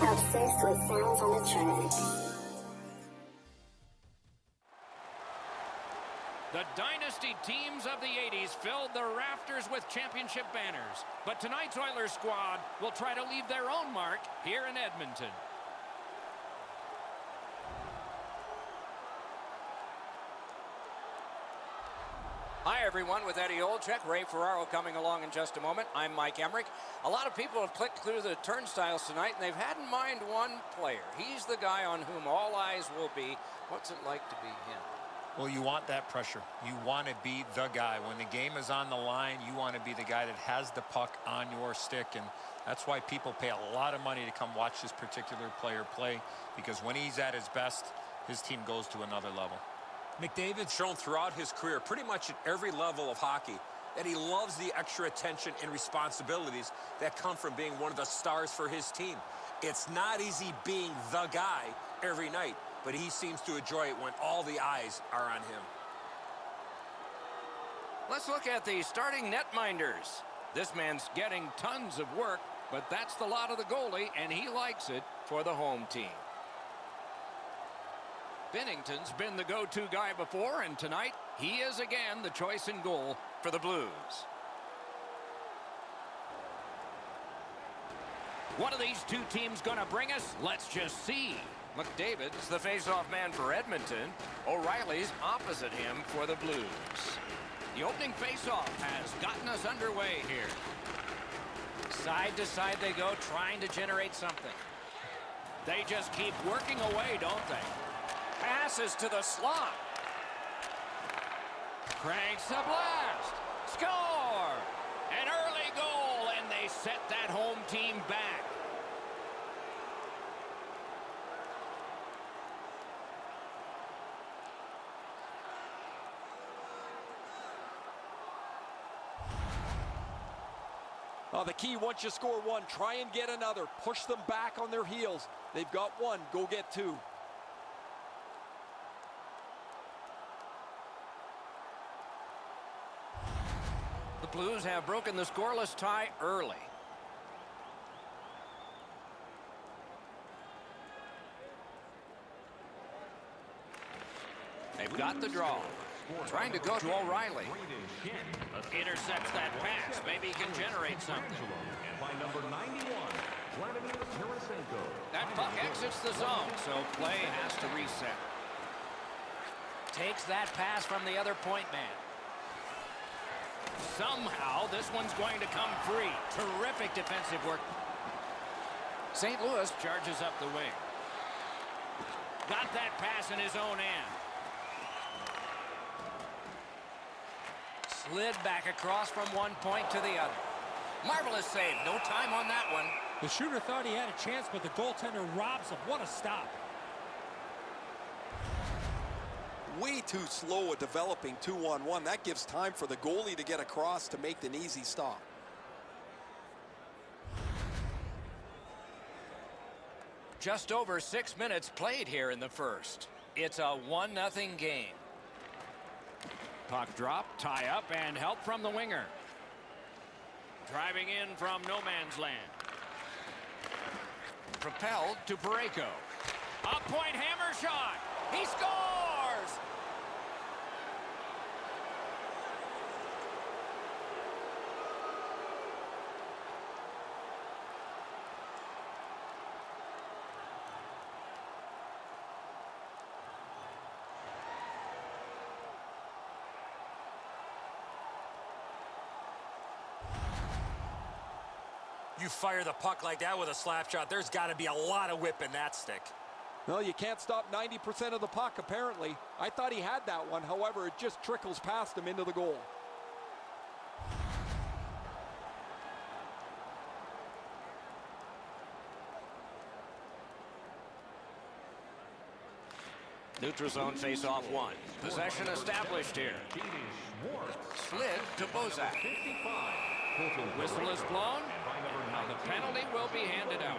Obsessed with sounds on the track. The dynasty teams of the 80s filled the rafters with championship banners. But tonight's Oilers squad will try to leave their own mark here in Edmonton. Hi, everyone. With Eddie Olczyk, Ray Ferraro coming along in just a moment. I'm Mike Emmerich. A lot of people have clicked through the turnstiles tonight, and they've had in mind one player. He's the guy on whom all eyes will be. What's it like to be him? Well, you want that pressure. You want to be the guy. When the game is on the line, you want to be the guy that has the puck on your stick, and that's why people pay a lot of money to come watch this particular player play, because when he's at his best, his team goes to another level. McDavid's shown throughout his career, pretty much at every level of hockey, that he loves the extra attention and responsibilities that come from being one of the stars for his team. It's not easy being the guy every night, but he seems to enjoy it when all the eyes are on him. Let's look at the starting netminders. This man's getting tons of work, but that's the lot of the goalie, and he likes it for the home team. Binnington's been the go-to guy before, and tonight he is again the choice in goal for the Blues. What are these two teams going to bring us? Let's just see. McDavid's the face-off man for Edmonton. O'Reilly's opposite him for the Blues. The opening face-off has gotten us underway here. Side to side they go, trying to generate something. They just keep working away, don't they? Passes to the slot. Cranks the blast. Score! An early goal, and they set that home team back. The key, once you score one, try and get another. Push them back on their heels. They've got one, go get two. The Blues have broken the scoreless tie early. They've got the draw. Trying to go to O'Reilly. Intercepts that pass. Maybe he can generate something. That puck exits the zone, so play has to reset. Takes that pass from the other point man. Somehow, this one's going to come free. Terrific defensive work. St. Louis charges up the wing. Got that pass in his own end. Slid back across from one point to the other. Marvelous save. No time on that one. The shooter thought he had a chance, but the goaltender robs him. What a stop. Way too slow at developing 2-on-1. That gives time for the goalie to get across to make an easy stop. Just over 6 minutes played here in the first. It's a 1-0 game. Puck drop, tie up, and help from the winger. Driving in from no man's land. Propelled to Parayko. A point hammer shot. He scores! You fire the puck like that with a slap shot, there's got to be a lot of whip in that stick. Well, you can't stop 90% of the puck, apparently. I thought he had that one. However, it just trickles past him into the goal. Neutral zone face-off one. Possession established here. Slid to Bozak. Whistle is blown. Now the penalty will be handed out.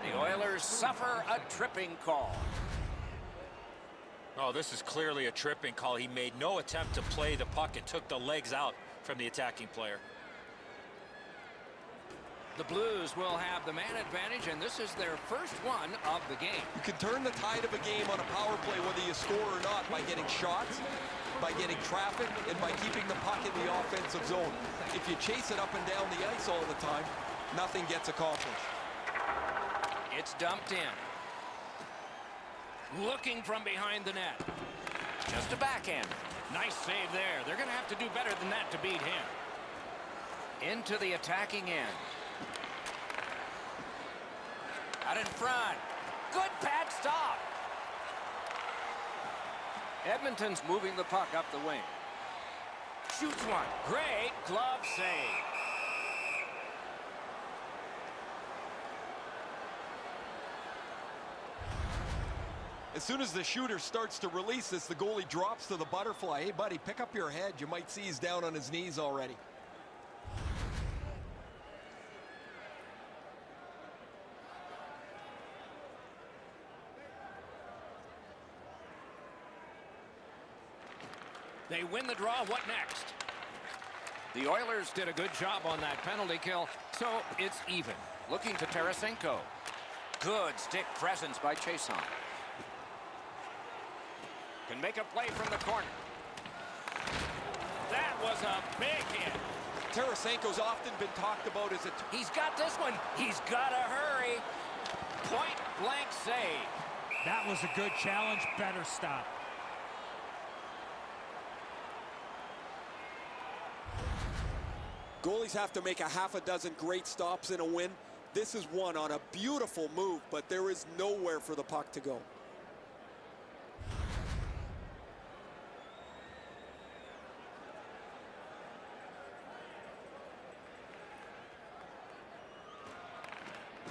The Oilers suffer a tripping call. Oh, this is clearly a tripping call. He made no attempt to play the puck and took the legs out from the attacking player. The Blues will have the man advantage, and this is their first one of the game. You can turn the tide of a game on a power play, whether you score or not, by getting shots, by getting traffic, and by keeping the puck in the offensive zone. If you chase it up and down the ice all the time, nothing gets accomplished. It's dumped in. Looking from behind the net. Just a backhand. Nice save there. They're going to have to do better than that to beat him. Into the attacking end. Out in front. Good pad stop. Edmonton's moving the puck up the wing. Shoots one. Great glove save. As soon as the shooter starts to release this, the goalie drops to the butterfly. Hey, buddy, pick up your head. You might see he's down on his knees already. They win the draw. What next? The Oilers did a good job on that penalty kill, so it's even. Looking to Tarasenko. Good stick presence by Chason. Can make a play from the corner. That was a big hit. Tarasenko's often been talked about as a... He's got this one. He's got to hurry. Point blank save. That was a good challenge. Better stop. Goalies have to make a half a dozen great stops in a win. This is one on a beautiful move, but there is nowhere for the puck to go.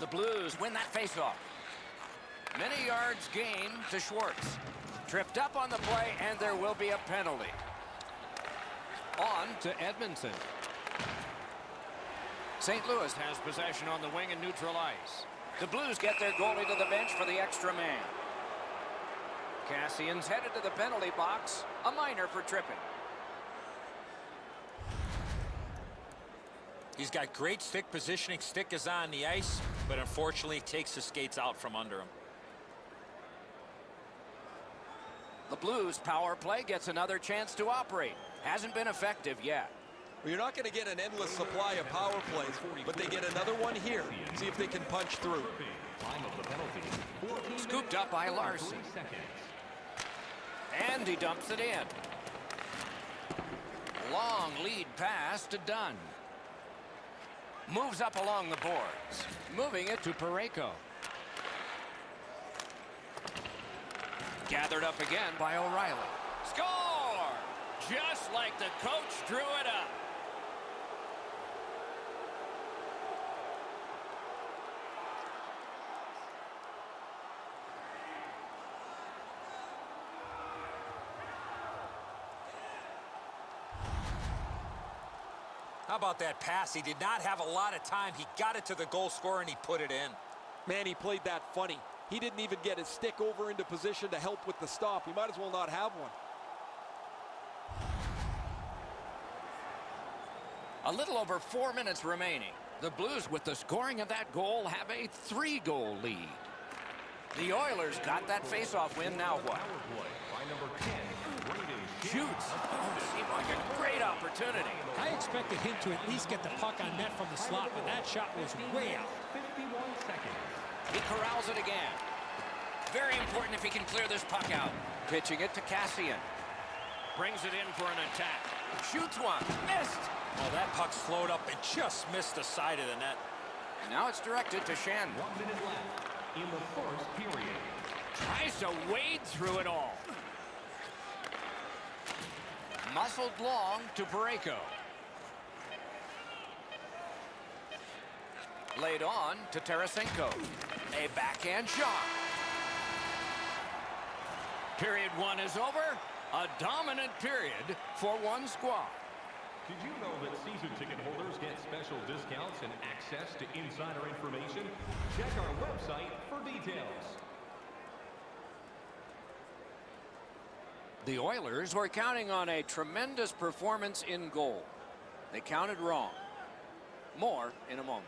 The Blues win that faceoff. Many yards gained to Schwartz. Tripped up on the play, and there will be a penalty. On to Edmonton. St. Louis has possession on the wing and neutral ice. The Blues get their goalie to the bench for the extra man. Cassian's headed to the penalty box. A minor for tripping. He's got great stick positioning. Stick is on the ice, but unfortunately takes the skates out from under him. The Blues power play gets another chance to operate. Hasn't been effective yet. Well, you're not going to get an endless supply of power plays, but they get another one here. See if they can punch through. Scooped up by Larson. And he dumps it in. Long lead pass to Dunn. Moves up along the boards. Moving it to Parayko. Gathered up again by O'Reilly. Score! Just like the coach drew it up. How about that pass? He did not have a lot of time. He got it to the goal scorer and he put it in. Man, he played that funny. He didn't even get his stick over into position to help with the stop. He might as well not have one. A little over 4 minutes remaining. The Blues, with the scoring of that goal, have a 3-goal lead. The Oilers got that faceoff win. Now what? Shoots. Oh, seemed like a great opportunity. I expected him to at least get the puck on net from the slot, but that shot was way out. He corrals it again. Very important if he can clear this puck out. Pitching it to Cassian. Brings it in for an attack. Shoots one. Missed. Oh, that puck slowed up and just missed the side of the net. Now it's directed to Shen. 1 minute left in the first period. Tries to wade through it all. Muscled long to Parayko. Laid on to Tarasenko. A backhand shot. Period 1 is over. A dominant period for one squad. Did you know that season ticket holders get special discounts and access to insider information? Check our website for details. The Oilers were counting on a tremendous performance in goal. They counted wrong. More in a moment.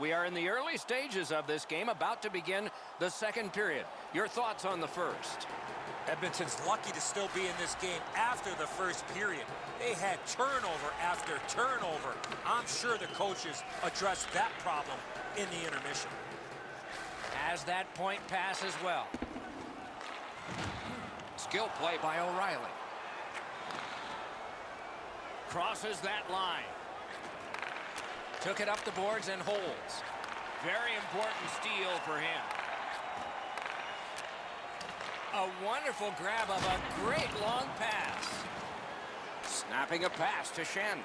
We are in the early stages of this game, about to begin the second period. Your thoughts on the first? Edmonton's lucky to still be in this game after the first period. They had turnover after turnover. I'm sure the coaches addressed that problem in the intermission. Has that point pass as well. Skill play by O'Reilly. Crosses that line. Took it up the boards and holds. Very important steal for him. A wonderful grab of a great long pass. Snapping a pass to Shen.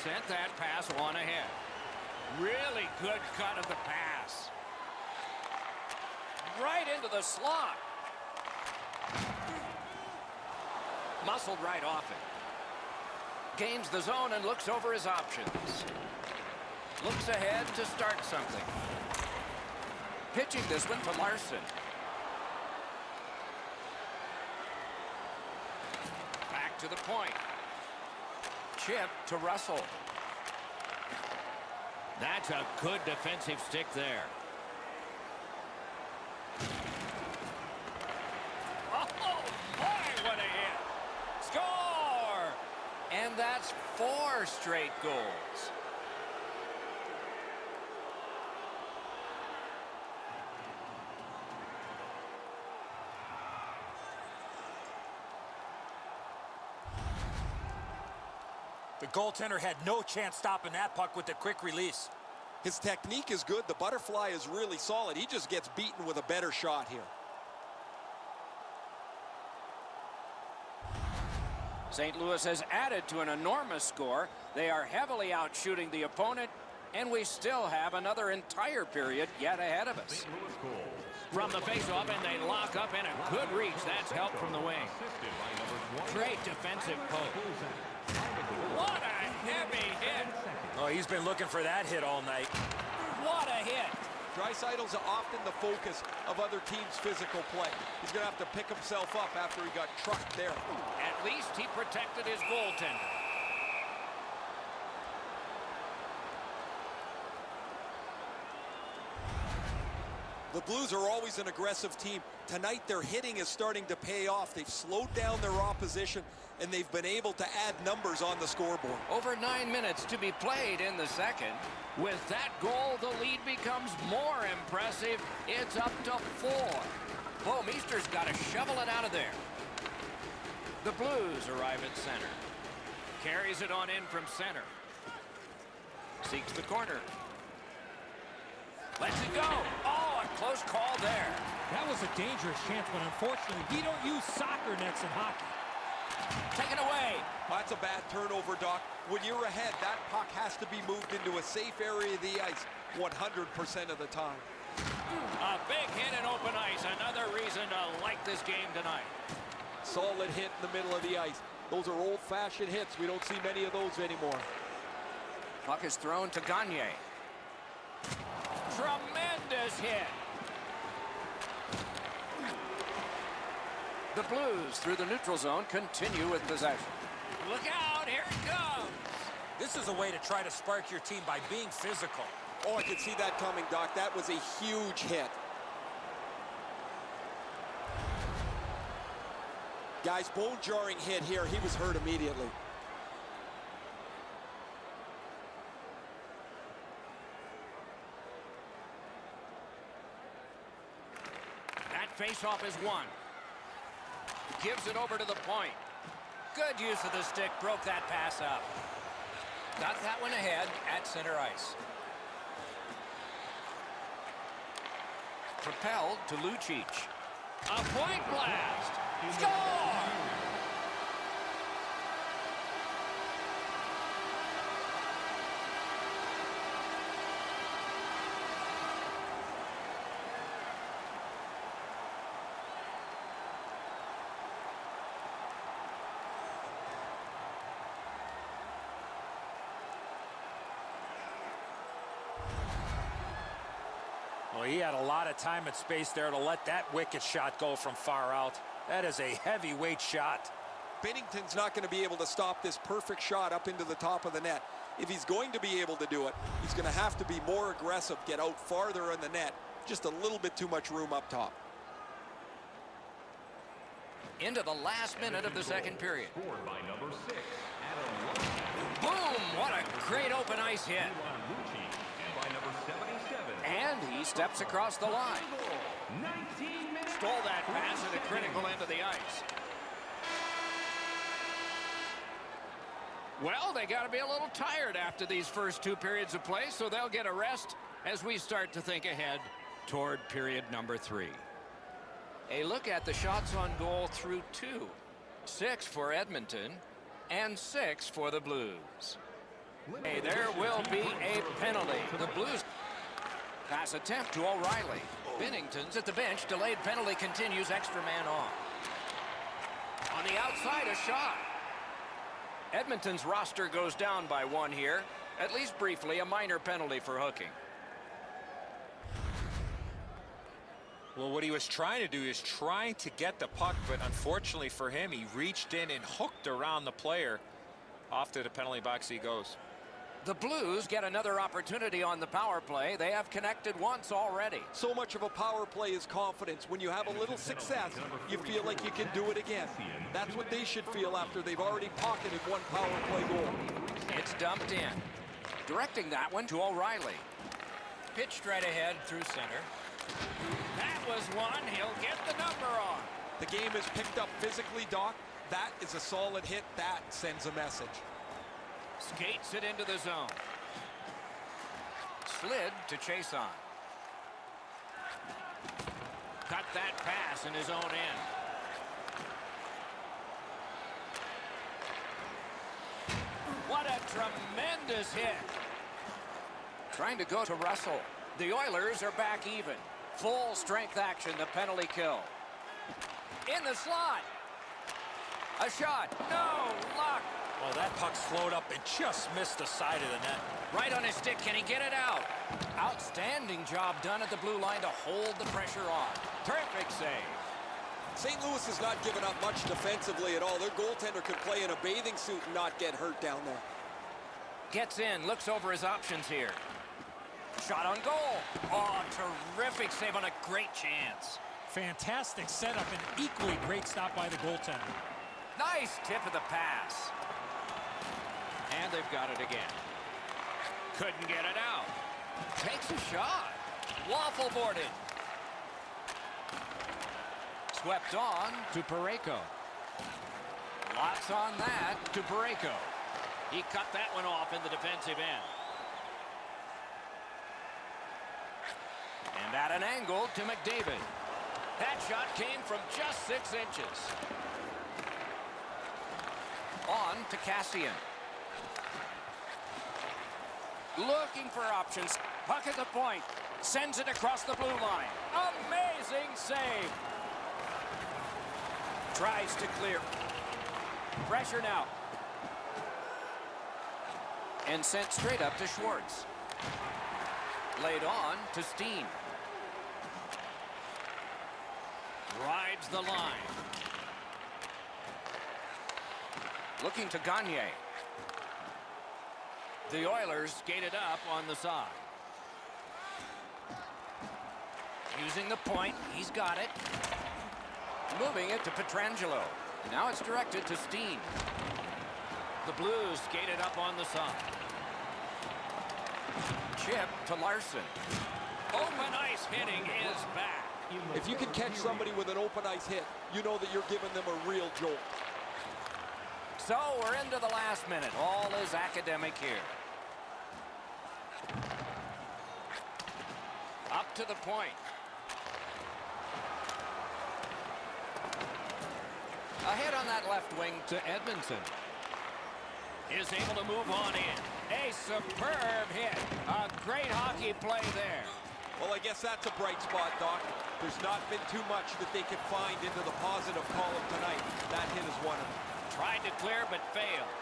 Sent that pass one ahead. Really good cut of the pass. Right into the slot. Muscled right off it. Gains the zone and looks over his options. Looks ahead to start something. Pitching this one to Larson. Back to the point. Chip to Russell. That's a good defensive stick there. Oh, boy, what a hit. Score! And that's 4 straight goals. The goaltender had no chance stopping that puck with the quick release. His technique is good. The butterfly is really solid. He just gets beaten with a better shot here. St. Louis has added to an enormous score. They are heavily outshooting the opponent, and we still have another entire period yet ahead of us. From the faceoff, and they lock up in a good reach. That's help from the wing. Great defensive poke. What a heavy hit. Oh, he's been looking for that hit all night. What a hit. Draisaitl's often the focus of other teams' physical play. He's going to have to pick himself up after he got trucked there. At least he protected his goaltender. The Blues are always an aggressive team. Tonight, their hitting is starting to pay off. They've slowed down their opposition, and they've been able to add numbers on the scoreboard. Over 9 minutes to be played in the second. With that goal, the lead becomes more impressive. It's up to 4. Bo Meester's got to shovel it out of there. The Blues arrive at center. Carries it on in from center. Seeks the corner. Lets it go. Oh, a close call there. That was a dangerous chance, but unfortunately, we don't use soccer nets in hockey. Taken away. That's a bad turnover, Doc. When you're ahead, that puck has to be moved into a safe area of the ice 100% of the time. A big hit in open ice. Another reason to like this game tonight. Solid hit in the middle of the ice. Those are old-fashioned hits. We don't see many of those anymore. Puck is thrown to Gagne. Tremendous hit. The Blues, through the neutral zone, continue with possession. Look out, here it comes. This is a way to try to spark your team by being physical. Oh, I can see that coming, Doc. That was a huge hit. Guys, bone-jarring hit here. He was hurt immediately. That face-off is won. Gives it over to the point. Good use of the stick. Broke that pass up. Got that one ahead at center ice. Propelled to Lucic. A point blast. Score! Well, he had a lot of time and space there to let that wicked shot go from far out. That is a heavyweight shot. Binnington's not going to be able to stop this perfect shot up into the top of the net. If he's going to be able to do it, he's going to have to be more aggressive, get out farther in the net. Just a little bit too much room up top. Into the last minute of the second period. Scored by number 6, Boom! What a great open ice hit. and by number 77. And he steps across the line. 19 minutes. Stole that pass at a critical end of the ice. Well, they got to be a little tired after these first 2 periods of play, so they'll get a rest as we start to think ahead toward period number 3. A look at the shots on goal through 2. 6 for Edmonton and 6 for the Blues. Hey, there will be a penalty. The Blues pass attempt to O'Reilly. Binnington's at the bench. Delayed penalty continues. Extra man on. On the outside, a shot. Edmonton's roster goes down by 1 here. At least briefly, a minor penalty for hooking. Well, what he was trying to do is trying to get the puck, but unfortunately for him, he reached in and hooked around the player. Off to the penalty box he goes. The Blues get another opportunity on the power play. They have connected once already. So much of a power play is confidence. When you have a little success, you feel like you can do it again. That's what they should feel after they've already pocketed 1 power play goal. It's dumped in. Directing that one to O'Reilly. Pitched right ahead through center. That was one. He'll get the number on. The game is picked up physically, Doc. That is a solid hit. That sends a message. Skates it into the zone. Slid to chase on. Cut that pass in his own end. What a tremendous hit. Trying to go to Russell. The Oilers are back even. Full strength action, the penalty kill. In the slot. A shot. No luck. Well, that puck's flowed up and just missed the side of the net. Right on his stick. Can he get it out? Outstanding job done at the blue line to hold the pressure on. Terrific save. St. Louis has not given up much defensively at all. Their goaltender could play in a bathing suit and not get hurt down there. Gets in. Looks over his options here. Shot on goal. Oh, terrific save on a great chance. Fantastic setup and equally great stop by the goaltender. Nice tip of the pass. And they've got it again. Couldn't get it out. Takes a shot. Waffle boarded. Swept on to Parayko. Lots on that to Parayko. He cut that one off in the defensive end. And at an angle to McDavid. That shot came from just 6 inches. On to Cassian. Looking for options. Puck at the point. Sends it across the blue line. Amazing save. Tries to clear. Pressure now. And sent straight up to Schwartz. Laid on to Steen. Rides the line. Looking to Gagne. The Oilers skated up on the side. Using the point. He's got it. Moving it to Pietrangelo. Now it's directed to Steen. The Blues skated up on the side. Chip to Larson. Open ice hitting is back. If you can catch somebody with an open ice hit, you know that you're giving them a real jolt. So we're into the last minute. All is academic here. Up to the point. Ahead on that left wing to Edmonton. Is able to move on in. A superb hit. A great hockey play there. Well, I guess that's a bright spot, Doc. There's not been too much that they could find into the positive column tonight. That hit is one of them. Tried to clear but failed.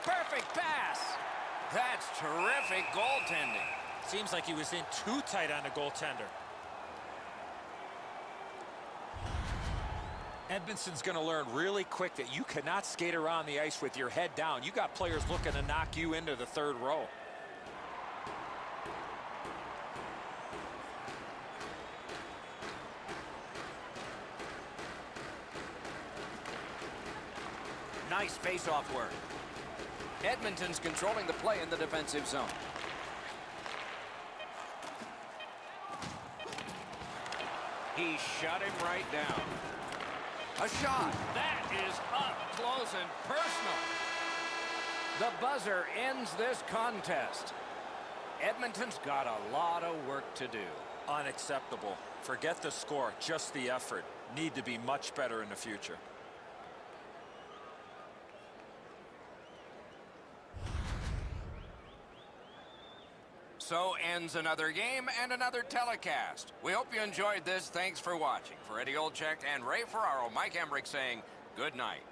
Perfect pass. That's terrific goaltending. Seems like he was in too tight on the goaltender. Edmonton's going to learn really quick that you cannot skate around the ice with your head down. You got players looking to knock you into the third row. Nice face-off work. Edmonton's controlling the play in the defensive zone. He shut him right down. A shot. That is up close and personal. The buzzer ends this contest. Edmonton's got a lot of work to do. Unacceptable. Forget the score, just the effort. Need to be much better in the future. So ends another game and another telecast. We hope you enjoyed this. Thanks for watching. For Eddie Olczyk and Ray Ferraro, Mike Emmerich saying good night.